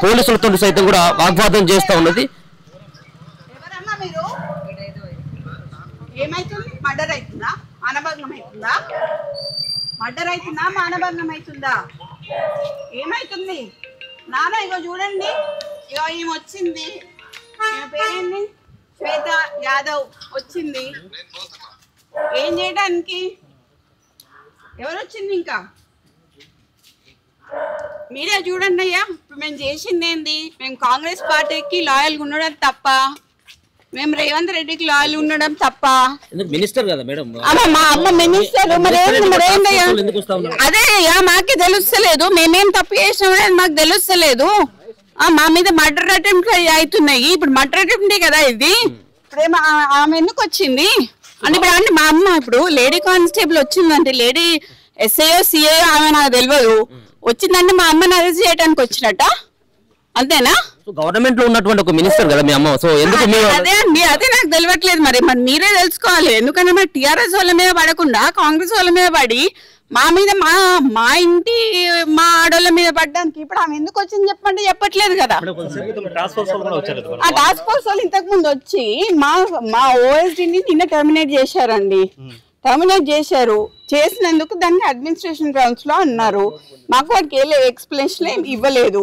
పోలీసులతో సైతం కూడా వాగ్వాదం చేస్తూ ఉన్నది. ఏమైతుంది? మర్డర్ అవుతుందా? మానభంగం అవుతుందా? మర్డర్ అవుతుందా? మానభంగం అవుతుందా? ఏమైతుంది నాన్న? ఇగో చూడండి, ఇగో ఈమె వచ్చింది, ఈమె పేరేంటి? శ్వేత యాదవ్ వచ్చింది. ఏం చేయడానికి? ఎవరు వచ్చింది? ఇంకా మీరే చూడండి అయ్యా. ఇప్పుడు మేము చేసింది ఏంది? మేము కాంగ్రెస్ పార్టీకి లాయల్గా ఉండడం తప్ప, మేము రేవంత్ రెడ్డికి లాయల్ ఉండడం తప్ప. మినిస్టర్ కదా మేడం, మా అమ్మ మినిస్టర్, అదే మాకే తెలుస్తలేదు. మేమేం తప్పు చేసినామని మాకు తెలుస్తలేదు. మా మీద మర్డర్ అటెంప్ట్ అవుతున్నాయి. ఇప్పుడు మర్డర్ అటెంప్టే కదా ఇది. ఇప్పుడేమో ఆమె ఎందుకు వచ్చింది అంటే ఇప్పుడు అంటే మా అమ్మ ఇప్పుడు లేడీ కానిస్టేబుల్ వచ్చిందంటే, లేడీ ఎస్ఐఓ సిఐ ఆమె నాకు తెలియదు, వచ్చిందంటే మా అమ్మని అరెస్ట్ చేయడానికి వచ్చినట్ట, అంతేనా? గవర్నమెంట్ లో ఉన్నటువంటి ఒక మినిస్టర్ కదా మీ అమ్మ. సో ఎందుకు అదే అండి, అదే నాకు తెలియట్లేదు. మరి మీరే తెలుసుకోవాలి. ఎందుకంటే మరి టీఆర్ఎస్ వాళ్ళ మీద పడకుండా కాంగ్రెస్ వాళ్ళ మీద పడి మా మీద మా ఇంటి మా ఆడోళ్ళ మీద పడ్డానికి ఇప్పుడు ఆమె ఎందుకు వచ్చింది చెప్పండి? చెప్పట్లేదు కదా. ఆ టాస్క్ ఫోర్స్ వాళ్ళు ఇంతకు ముందు వచ్చి మా ఓఎస్డీని నిన్న టర్మినేట్ చేశారండి. టర్మినేట్ చేశారు. చేసినందుకు దాన్ని అడ్మినిస్ట్రేషన్ గ్రౌండ్స్ లో అన్నారు. మాకు వాటికి ఏ ఎక్స్ప్లెనేషన్ ఇవ్వలేదు.